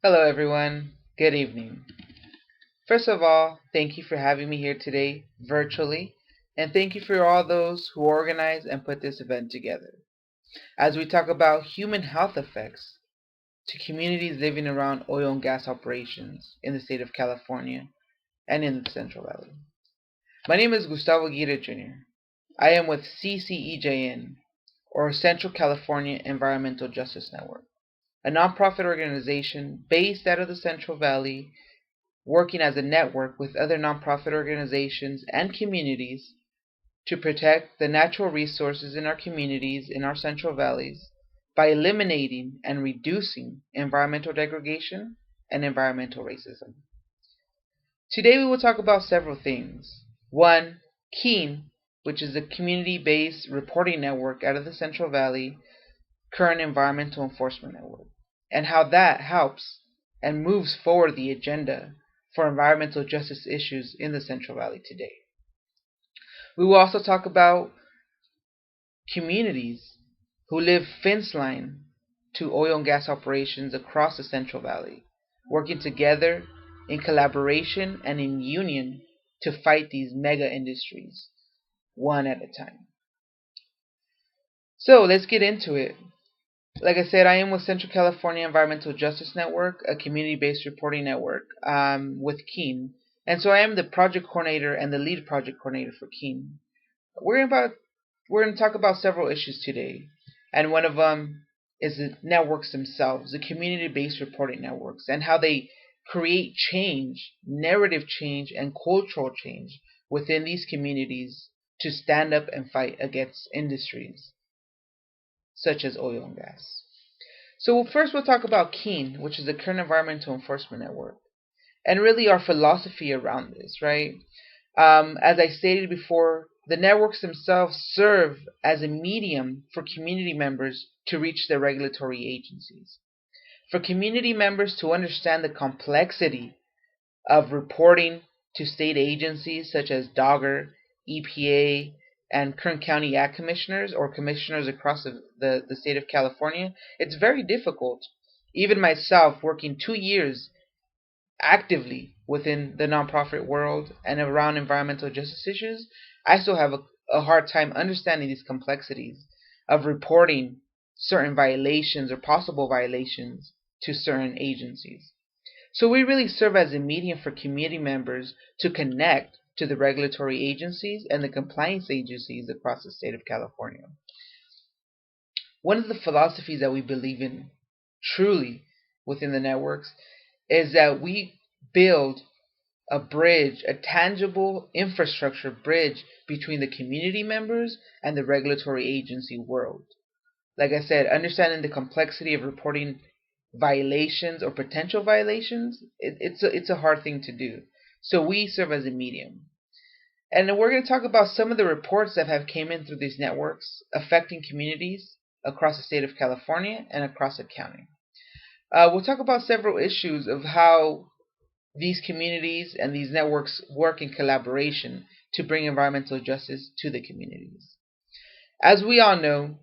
Hello, everyone. Good evening. First of all, thank you for having me here today virtually, and thank you for all those who organized and put this event together. As we talk about human health effects to communities living around oil and gas operations in the state of California and in the Central Valley. My name is Gustavo Guida Jr. I am with CCEJN, or Central California Environmental Justice Network, a nonprofit organization based out of the Central Valley working as a network with other nonprofit organizations and communities to protect the natural resources in our communities in our Central Valleys by eliminating and reducing environmental degradation and environmental racism. Today we will talk about several things. One, KEEN, which is a community-based reporting network out of the Central Valley, current environmental enforcement network, and how that helps and moves forward the agenda for environmental justice issues in the Central Valley today. We will also talk about communities who live fence line to oil and gas operations across the Central Valley, working together in collaboration and in union to fight these mega industries one at a time. So let's get into it. Like I said, I am with Central California Environmental Justice Network, a community-based reporting network with KEEN. And so I am the project coordinator and the lead project coordinator for KEEN. We're going to talk about several issues today. And one of them is the networks themselves, the community-based reporting networks, and how they create change, narrative change, and cultural change within these communities to stand up and fight against industries such as oil and gas. So first we'll talk about KEEN, which is the Current Environmental Enforcement Network, and really our philosophy around this, right? As I stated before, the networks themselves serve as a medium for community members to reach their regulatory agencies. For community members to understand the complexity of reporting to state agencies such as DOGGR, EPA, and Kern County Ag Commissioners or commissioners across the state of California, it's very difficult. Even myself, working 2 years actively within the nonprofit world and around environmental justice issues, I still have a hard time understanding these complexities of reporting certain violations or possible violations to certain agencies. So we really serve as a medium for community members to connect to the regulatory agencies and the compliance agencies across the state of California. One of the philosophies that we believe in truly within the networks is that we build a bridge, a tangible infrastructure bridge between the community members and the regulatory agency world. Like I said, understanding the complexity of reporting violations or potential violations, it's a hard thing to do. So we serve as a medium. And we're going to talk about some of the reports that have came in through these networks affecting communities across the state of California and across the county. We'll talk about several issues of how these communities and these networks work in collaboration to bring environmental justice to the communities. As we all know,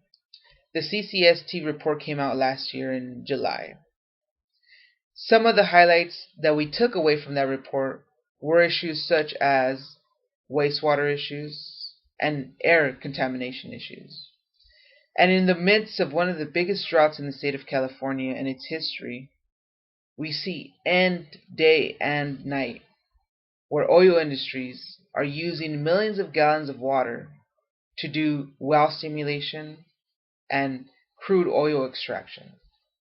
the CCST report came out last year in July. Some of the highlights that we took away from that report were issues such as wastewater issues and air contamination issues. And in the midst of one of the biggest droughts in the state of California in its history, we see end day and night where oil industries are using millions of gallons of water to do well stimulation and crude oil extraction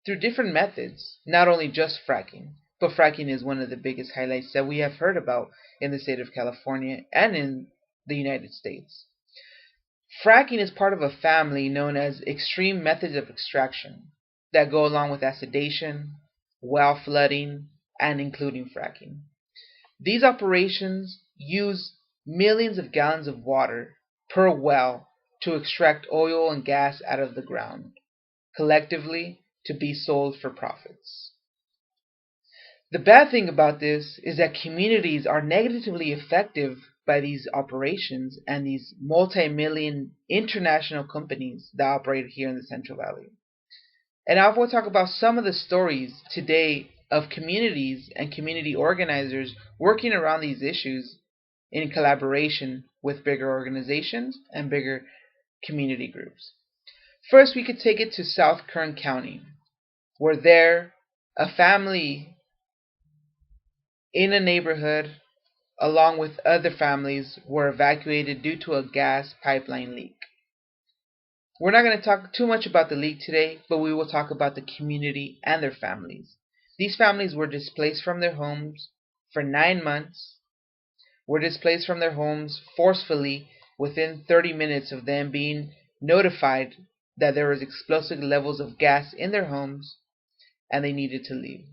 through different methods, not only just fracking, but fracking is one of the biggest highlights that we have heard about in the state of California and in the United States. Fracking is part of a family known as extreme methods of extraction that go along with acidation, well flooding, and including fracking. These operations use millions of gallons of water per well to extract oil and gas out of the ground, collectively to be sold for profits. The bad thing about this is that communities are negatively affected by these operations and these multi-million international companies that operate here in the Central Valley. And I will talk about some of the stories today of communities and community organizers working around these issues in collaboration with bigger organizations and bigger community groups. First, we could take it to South Kern County, where there a family in a neighborhood along with other families were evacuated due to a gas pipeline leak. We're not going to talk too much about the leak today, but we will talk about the community and their families. These families were displaced from their homes for 9 months, were displaced from their homes forcefully within 30 minutes of them being notified that there was explosive levels of gas in their homes and they needed to leave.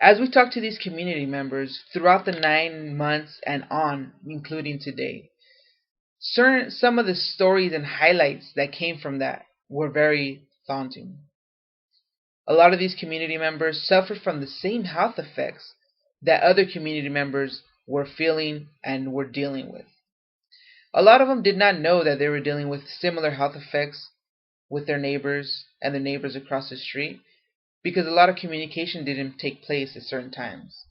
As we talked to these community members throughout the 9 months and on, including today, some of the stories and highlights that came from that were very daunting. A lot of these community members suffered from the same health effects that other community members were feeling and were dealing with. A lot of them did not know that they were dealing with similar health effects with their neighbors and the neighbors across the street because a lot of communication didn't take place at certain times.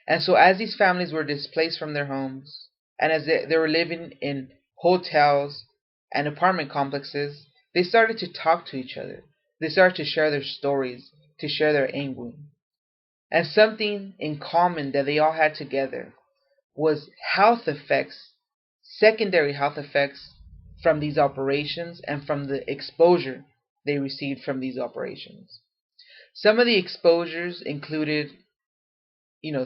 And so as these families were displaced from their homes and as they were living in hotels and apartment complexes, they started to talk to each other. They started to share their stories, to share their anguish. And something in common that they all had together was health effects, secondary health effects from these operations and from the exposure they received from these operations. Some of the exposures included,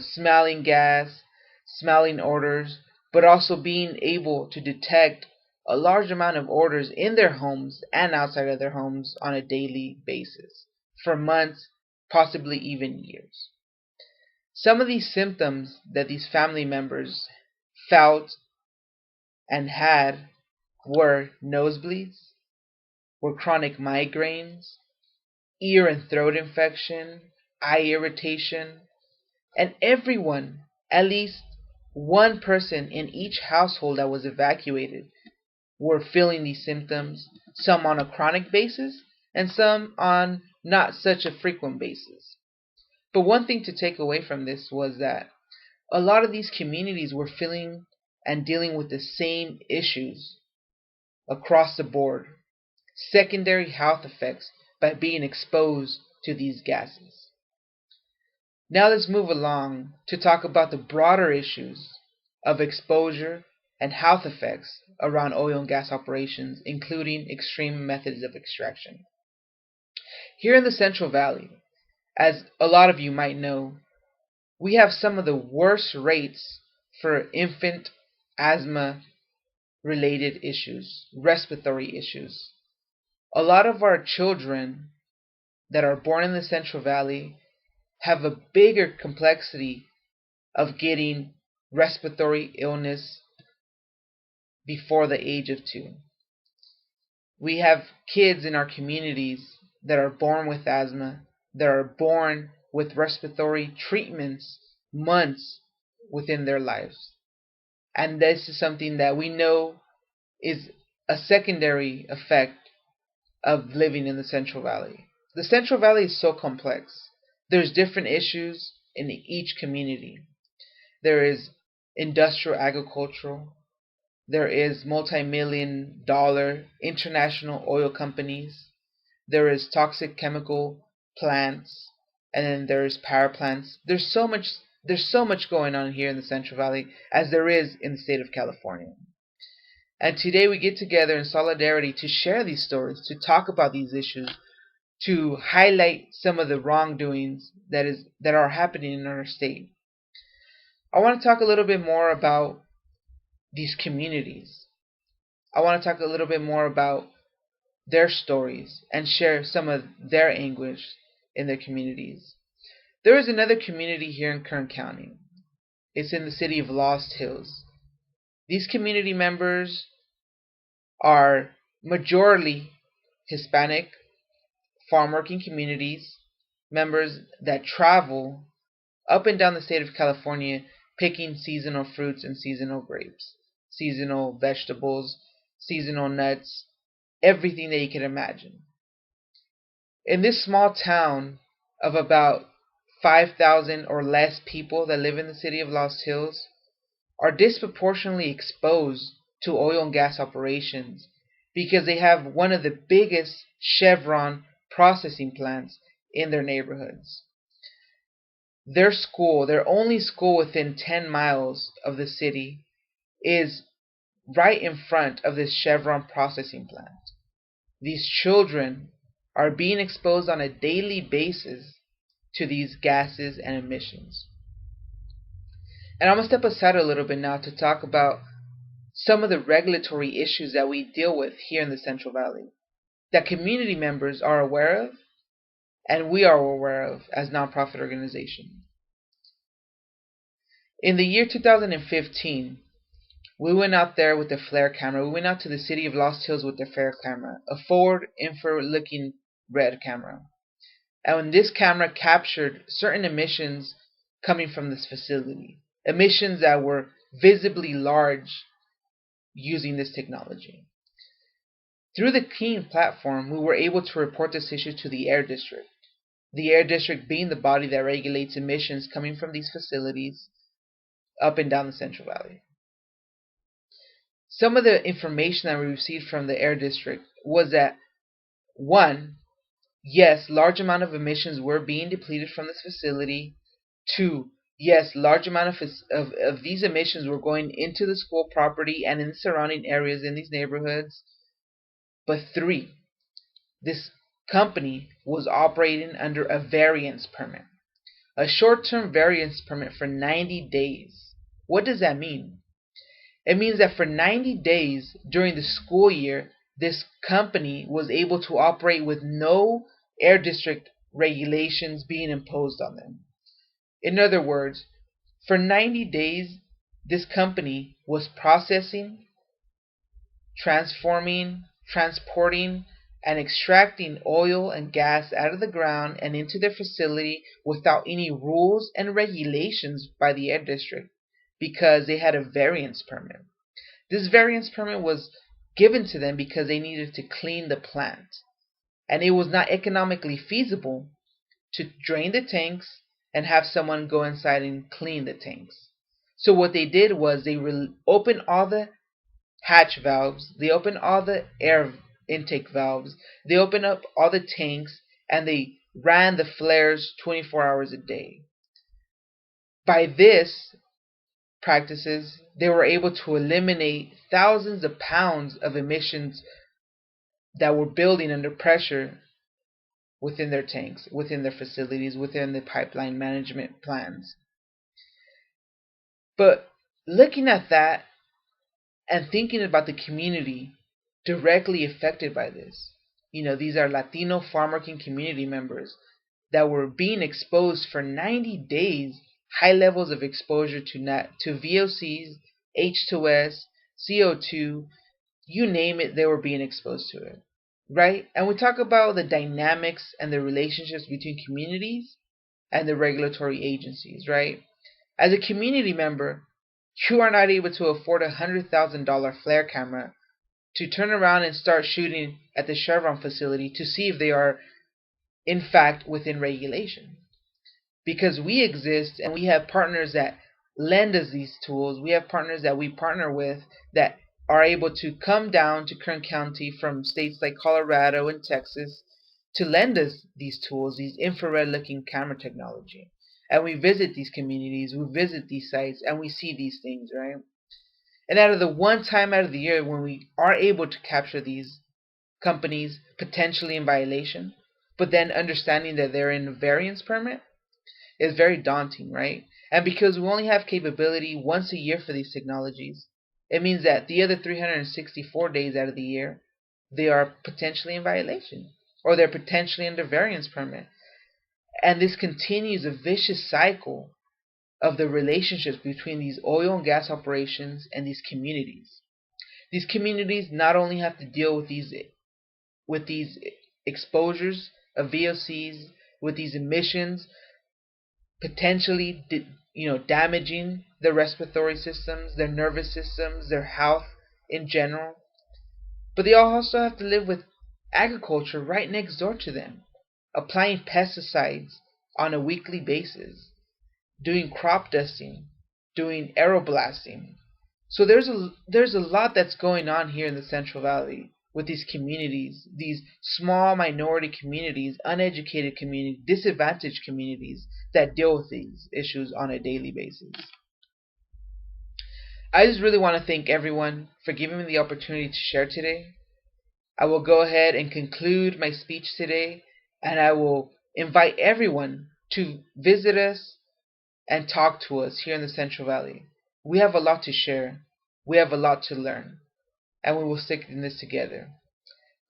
smelling gas, smelling odors, but also being able to detect a large amount of odors in their homes and outside of their homes on a daily basis for months, possibly even years. Some of these symptoms that these family members felt and had were nosebleeds, were chronic migraines, ear and throat infection, eye irritation, and everyone, at least one person in each household that was evacuated, were feeling these symptoms, some on a chronic basis and some on not such a frequent basis. But one thing to take away from this was that a lot of these communities were feeling and dealing with the same issues across the board, secondary health effects by being exposed to these gases. Now let's move along to talk about the broader issues of exposure and health effects around oil and gas operations, including extreme methods of extraction. Here in the Central Valley, as a lot of you might know, we have some of the worst rates for infant asthma related issues, respiratory issues. A lot of our children that are born in the Central Valley have a bigger complexity of getting respiratory illness before the age of 2. We have kids in our communities that are born with asthma, that are born with respiratory treatments months within their lives. And this is something that we know is a secondary effect of living in the Central Valley. The Central Valley is so complex. There's different issues in each community. There is industrial agricultural. There is multi-million-dollar international oil companies. There is toxic chemical plants, and then there's power plants. There's so much going on here in the Central Valley as there is in the state of California. And today we get together in solidarity to share these stories, to talk about these issues, to highlight some of the wrongdoings that are happening in our state. I want to talk a little bit more about these communities. I want to talk a little bit more about their stories and share some of their anguish in their communities. There is another community here in Kern County. It's in the city of Lost Hills. These community members are majorly Hispanic farm working communities, members that travel up and down the state of California picking seasonal fruits and seasonal grapes, seasonal vegetables, seasonal nuts, everything that you can imagine. In this small town of about 5,000 or less people that live in the city of Lost Hills are disproportionately exposed to oil and gas operations because they have one of the biggest Chevron processing plants in their neighborhoods. Their school, their only school within 10 miles of the city, is right in front of this Chevron processing plant. These children are being exposed on a daily basis to these gases and emissions. And I'm going to step aside a little bit now to talk about some of the regulatory issues that we deal with here in the Central Valley that community members are aware of and we are aware of as nonprofit organizations. In the year 2015, we went out there with the flare camera. We went out to the city of Lost Hills with the flare camera, a forward infrared-looking red camera. And when this camera captured certain emissions coming from this facility, emissions that were visibly large using this technology. Through the Keen platform, we were able to report this issue to the Air District. The Air District being the body that regulates emissions coming from these facilities up and down the Central Valley. Some of the information that we received from the Air District was that, one, yes, large amount of emissions were being depleted from this facility. Two, yes, large amount of these emissions were going into the school property and in the surrounding areas in these neighborhoods. But three, this company was operating under a variance permit, a short-term variance permit for 90 days. What does that mean? It means that for 90 days during the school year, this company was able to operate with no Air District regulations being imposed on them. In other words, for 90 days, this company was processing, transforming, transporting, and extracting oil and gas out of the ground and into their facility without any rules and regulations by the Air District because they had a variance permit. This variance permit was given to them because they needed to clean the plant, and it was not economically feasible to drain the tanks and have someone go inside and clean the tanks. So what they did was they opened all the hatch valves, they opened all the air intake valves, they opened up all the tanks, and they ran the flares 24 hours a day. By this practices, they were able to eliminate thousands of pounds of emissions that were building under pressure within their tanks, within their facilities, within the pipeline management plans. But looking at that and thinking about the community directly affected by this, these are Latino farm working community members that were being exposed for 90 days, high levels of exposure to VOCs, H2S, CO2, you name it, they were being exposed to it, right? And we talk about the dynamics and the relationships between communities and the regulatory agencies, right? As a community member, you are not able to afford a $100,000 flare camera to turn around and start shooting at the Chevron facility to see if they are in fact within regulation. Because we exist and we have partners that lend us these tools. We have partners that we partner with that are able to come down to Kern County from states like Colorado and Texas to lend us these tools, these infrared looking camera technology. And we visit these communities, we visit these sites, and we see these things, right? And out of the one time out of the year when we are able to capture these companies potentially in violation, but then understanding that they're in a variance permit, is very daunting, right? And because we only have capability once a year for these technologies, it means that the other 364 days out of the year, they are potentially in violation, or they're potentially under variance permit. And this continues a vicious cycle of the relationships between these oil and gas operations and these communities. These communities not only have to deal with these exposures of VOCs, with these emissions, potentially damaging their respiratory systems, their nervous systems, their health in general, but they also have to live with agriculture right next door to them, applying pesticides on a weekly basis, doing crop dusting, doing aeroblasting. So there's a lot that's going on here in the Central Valley with these communities, these small minority communities, uneducated communities, disadvantaged communities that deal with these issues on a daily basis. I just really want to thank everyone for giving me the opportunity to share today. I will go ahead and conclude my speech today, and I will invite everyone to visit us and talk to us here in the Central Valley. We have a lot to share. We have a lot to learn, and we will stick in this together.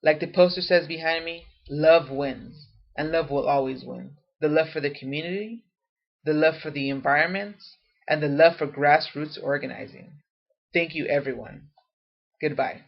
Like the poster says behind me, love wins, and love will always win. The love for the community, the love for the environment, and the love for grassroots organizing. Thank you, everyone. Goodbye.